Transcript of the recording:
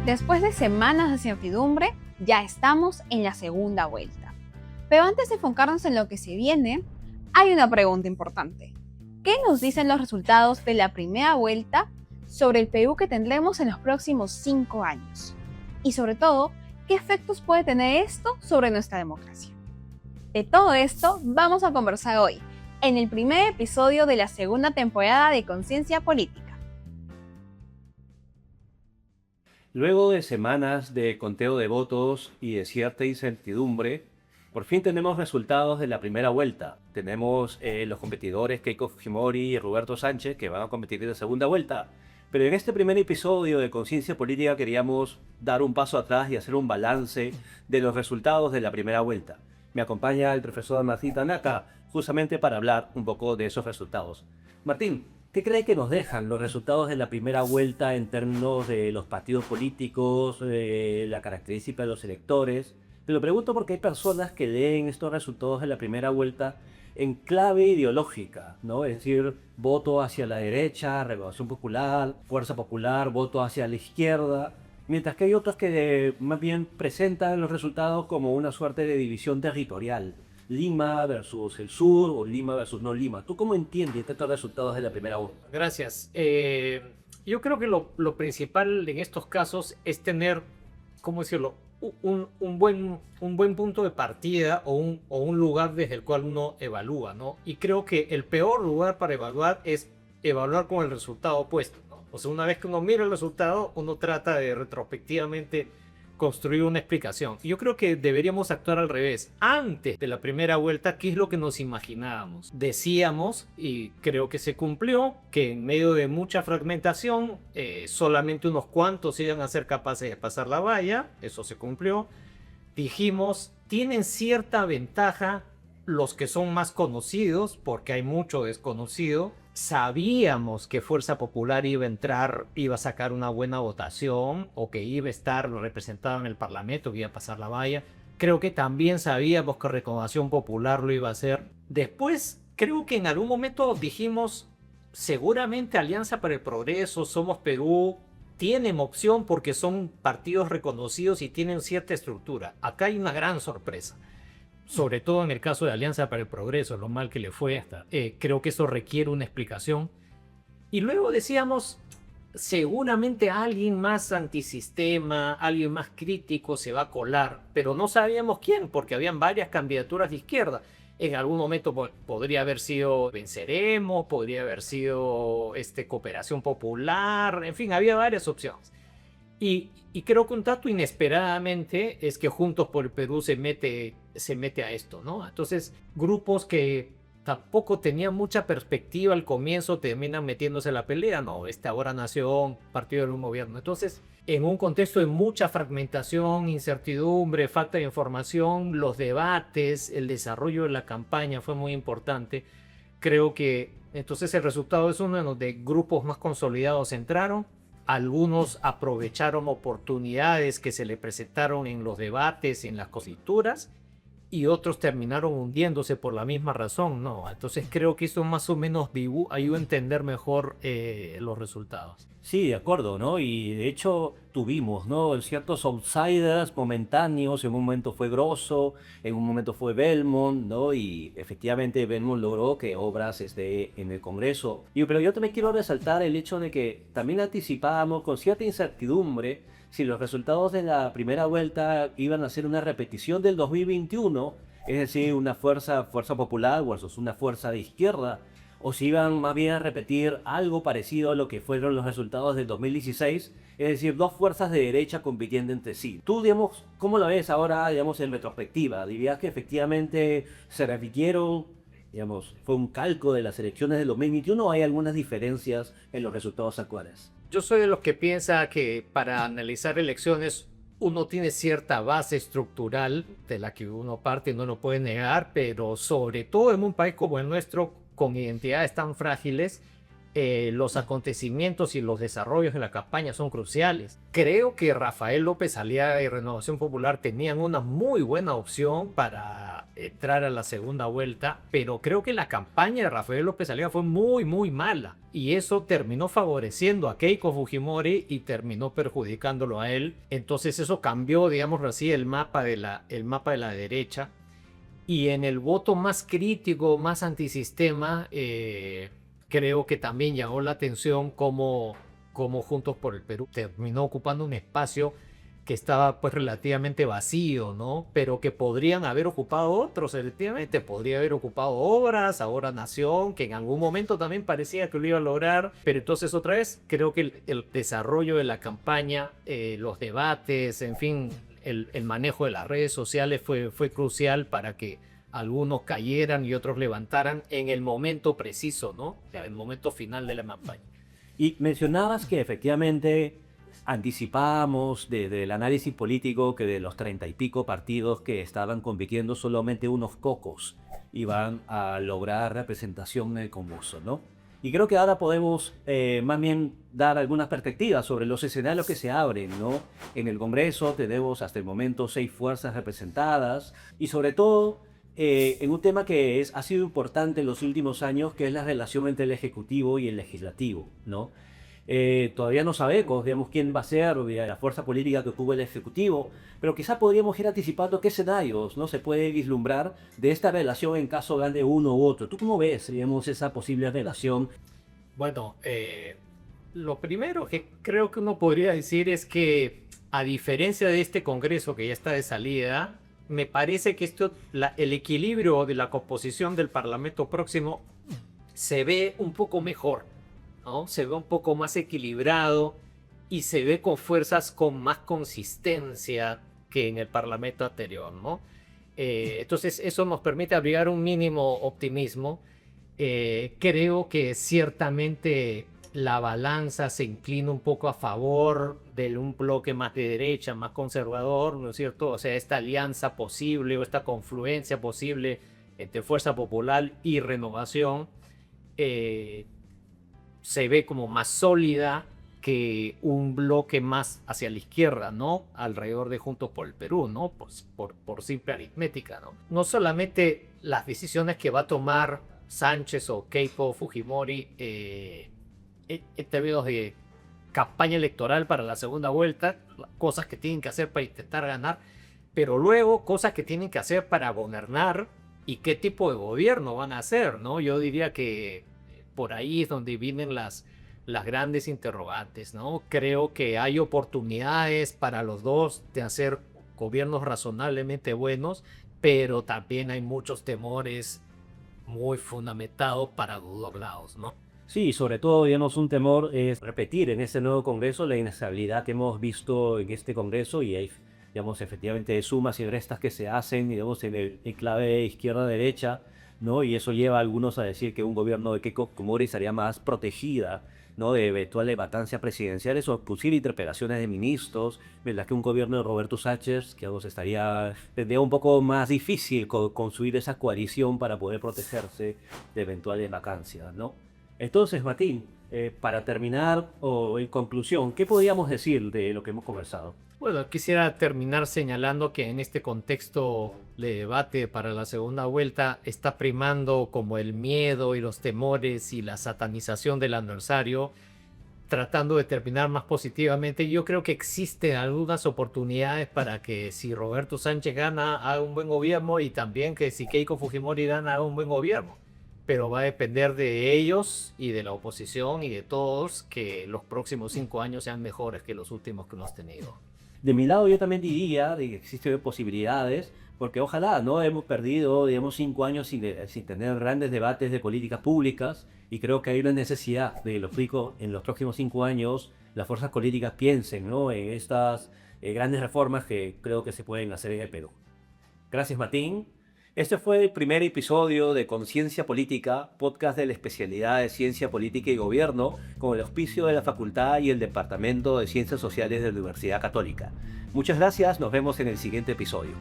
Después de semanas de incertidumbre, ya estamos en la segunda vuelta. Pero antes de enfocarnos en lo que se viene, hay una pregunta importante. ¿Qué nos dicen los resultados de la primera vuelta sobre el Perú que tendremos en los próximos 5 años? Y sobre todo, ¿qué efectos puede tener esto sobre nuestra democracia? De todo esto vamos a conversar hoy, en el primer episodio de la segunda temporada de Conciencia Política. Luego de semanas de conteo de votos y de cierta incertidumbre, por fin tenemos resultados de la primera vuelta. Tenemos los competidores Keiko Fujimori y Roberto Sánchez que van a competir en la segunda vuelta. Pero en este primer episodio de Conciencia Política queríamos dar un paso atrás y hacer un balance de los resultados de la primera vuelta. Me acompaña el profesor Martín Tanaka justamente para hablar un poco de esos resultados. Martín, ¿qué cree que nos dejan los resultados de la primera vuelta en términos de los partidos políticos, la característica de los electores? Te lo pregunto porque hay personas que leen estos resultados de la primera vuelta en clave ideológica, ¿no? Es decir, voto hacia la derecha, Renovación Popular, Fuerza Popular, voto hacia la izquierda, mientras que hay otros que más bien presentan los resultados como una suerte de división territorial. Lima versus el sur o Lima versus no Lima. ¿Tú cómo entiendes estos resultados de la primera vuelta? Gracias. Yo creo que lo principal en estos casos es tener, ¿cómo decirlo?, un buen punto de partida o un lugar desde el cual uno evalúa, ¿no? Y creo que el peor lugar para evaluar es evaluar con el resultado opuesto, ¿no? O sea, una vez que uno mira el resultado, uno trata de retrospectivamente construir una explicación. Yo creo que deberíamos actuar al revés. Antes de la primera vuelta, ¿qué es lo que nos imaginábamos? Decíamos, y creo que se cumplió, que en medio de mucha fragmentación, solamente unos cuantos iban a ser capaces de pasar la valla. Eso se cumplió. Dijimos, tienen cierta ventaja los que son más conocidos, porque hay mucho desconocido. Sabíamos que Fuerza Popular iba a entrar, iba a sacar una buena votación o que iba a estar representado en el Parlamento, que iba a pasar la valla. Creo que también sabíamos que Renovación Popular lo iba a hacer. Después, creo que en algún momento dijimos, seguramente Alianza para el Progreso, Somos Perú, tienen opción porque son partidos reconocidos y tienen cierta estructura. Acá hay una gran sorpresa. Sobre todo en el caso de Alianza para el Progreso, lo mal que le fue hasta. Creo que eso requiere una explicación. Y luego decíamos, seguramente alguien más antisistema, alguien más crítico se va a colar, pero no sabíamos quién, porque habían varias candidaturas de izquierda. En algún momento podría haber sido Venceremos, podría haber sido Cooperación Popular, en fin, había varias opciones. Y creo que un dato inesperadamente es que Juntos por el Perú se mete a esto, ¿no? Entonces, grupos que tampoco tenían mucha perspectiva al comienzo terminan metiéndose en la pelea, ¿no? Ahora Nación, Partido del Gobierno. Entonces, en un contexto de mucha fragmentación, incertidumbre, falta de información, los debates, el desarrollo de la campaña fue muy importante. Creo que entonces el resultado es uno donde grupos más consolidados entraron. Algunos aprovecharon oportunidades que se le presentaron en los debates, en las cosituras, y otros terminaron hundiéndose por la misma razón, ¿no? Entonces creo que eso más o menos ayuda a entender mejor los resultados. Sí, de acuerdo, ¿no? Y de hecho tuvimos, ¿no?, ciertos outsiders momentáneos. En un momento fue Grosso, en un momento fue Belmont, ¿no? Y efectivamente Belmont logró que Obras esté en el Congreso. Pero yo también quiero resaltar el hecho de que también anticipábamos con cierta incertidumbre si los resultados de la primera vuelta iban a ser una repetición del 2021, es decir, una fuerza popular versus una fuerza de izquierda, o si iban más bien a repetir algo parecido a lo que fueron los resultados del 2016, es decir, dos fuerzas de derecha compitiendo entre sí. Tú, digamos, ¿cómo lo ves ahora, digamos, en retrospectiva? ¿Dirías que efectivamente se repitieron, digamos, fue un calco de las elecciones del 2021 o hay algunas diferencias en los resultados actuales? Yo soy de los que piensa que para analizar elecciones uno tiene cierta base estructural de la que uno parte, no lo puede negar, pero sobre todo en un país como el nuestro, con identidades tan frágiles, los acontecimientos y los desarrollos de la campaña son cruciales. Creo que Rafael López Aliaga y Renovación Popular tenían una muy buena opción para entrar a la segunda vuelta, pero creo que la campaña de Rafael López Aliaga fue muy mala y eso terminó favoreciendo a Keiko Fujimori y terminó perjudicándolo a él. Entonces eso cambió, digamos así, el mapa de la derecha. Y en el voto más crítico, más antisistema, creo que también llamó la atención como Juntos por el Perú terminó ocupando un espacio que estaba pues relativamente vacío, ¿no? Pero que podrían haber ocupado otros, efectivamente. Podría haber ocupado Obras, ahora Nación, que en algún momento también parecía que lo iba a lograr. Pero entonces otra vez, creo que el desarrollo de la campaña, los debates, en fin, el manejo de las redes sociales fue crucial para que algunos cayeran y otros levantaran en el momento preciso, ¿no? O sea, el momento final de la campaña. Y mencionabas que efectivamente anticipábamos desde el análisis político que de los 30 y pico partidos que estaban compitiendo solamente unos pocos iban a lograr representación en el Congreso, ¿no? Y creo que ahora podemos más bien dar algunas perspectivas sobre los escenarios que se abren, ¿no? En el Congreso tenemos hasta el momento 6 fuerzas representadas y sobre todo en un tema que ha sido importante en los últimos años, que es la relación entre el Ejecutivo y el Legislativo, ¿no? Todavía no sabemos, digamos, quién va a ser la fuerza política que ocupe el Ejecutivo, pero quizá podríamos ir anticipando qué escenarios no se puede vislumbrar de esta relación en caso gane uno u otro. ¿Tú cómo ves, digamos, esa posible relación? Bueno, lo primero que creo que uno podría decir es que, a diferencia de este Congreso que ya está de salida, me parece que el equilibrio de la composición del Parlamento próximo se ve un poco mejor, ¿no? Se ve un poco más equilibrado y se ve con fuerzas con más consistencia que en el Parlamento anterior, ¿no? Entonces eso nos permite abrigar un mínimo optimismo. Creo que ciertamente la balanza se inclina un poco a favor de un bloque más de derecha, más conservador, ¿no es cierto? O sea, esta alianza posible o esta confluencia posible entre Fuerza Popular y Renovación se ve como más sólida que un bloque más hacia la izquierda, ¿no? Alrededor de Juntos por el Perú, ¿no? Pues por simple aritmética, ¿no? No solamente las decisiones que va a tomar Sánchez o Keiko Fujimori en términos de campaña electoral para la segunda vuelta, cosas que tienen que hacer para intentar ganar, pero luego cosas que tienen que hacer para gobernar y qué tipo de gobierno van a hacer, ¿no? Yo diría que por ahí es donde vienen las grandes interrogantes, ¿no? Creo que hay oportunidades para los dos de hacer gobiernos razonablemente buenos, pero también hay muchos temores muy fundamentados para los dos lados, ¿no? Sí, sobre todo, digamos, un temor es repetir en este nuevo Congreso la inestabilidad que hemos visto en este Congreso y hay, digamos, efectivamente sumas y restas que se hacen, digamos, en el enclave izquierda-derecha, ¿no? Y eso lleva a algunos a decir que un gobierno de Keiko Fujimori estaría más protegida, ¿no? De eventuales vacancias presidenciales o posibles interpelaciones de ministros, mientras que un gobierno de Roberto Sánchez, que tendría un poco más difícil construir esa coalición para poder protegerse de eventuales vacancias, ¿no? Entonces, Martín, para terminar o en conclusión, ¿qué podríamos decir de lo que hemos conversado? Bueno, quisiera terminar señalando que en este contexto de debate para la segunda vuelta está primando como el miedo y los temores y la satanización del adversario, tratando de terminar más positivamente. Yo creo que existen algunas oportunidades para que si Roberto Sánchez gana, haga un buen gobierno y también que si Keiko Fujimori gana, haga un buen gobierno. Pero va a depender de ellos y de la oposición y de todos que los próximos 5 años sean mejores que los últimos que hemos tenido. De mi lado yo también diría de que existen posibilidades, porque ojalá no hemos perdido, digamos, 5 años sin tener grandes debates de políticas públicas y creo que hay una necesidad de en los próximos 5 años las fuerzas políticas piensen, ¿no? En estas grandes reformas que creo que se pueden hacer en el Perú. Gracias, Martín. Este fue el primer episodio de Conciencia Política, podcast de la especialidad de Ciencia Política y Gobierno, con el auspicio de la Facultad y el Departamento de Ciencias Sociales de la Universidad Católica. Muchas gracias, nos vemos en el siguiente episodio.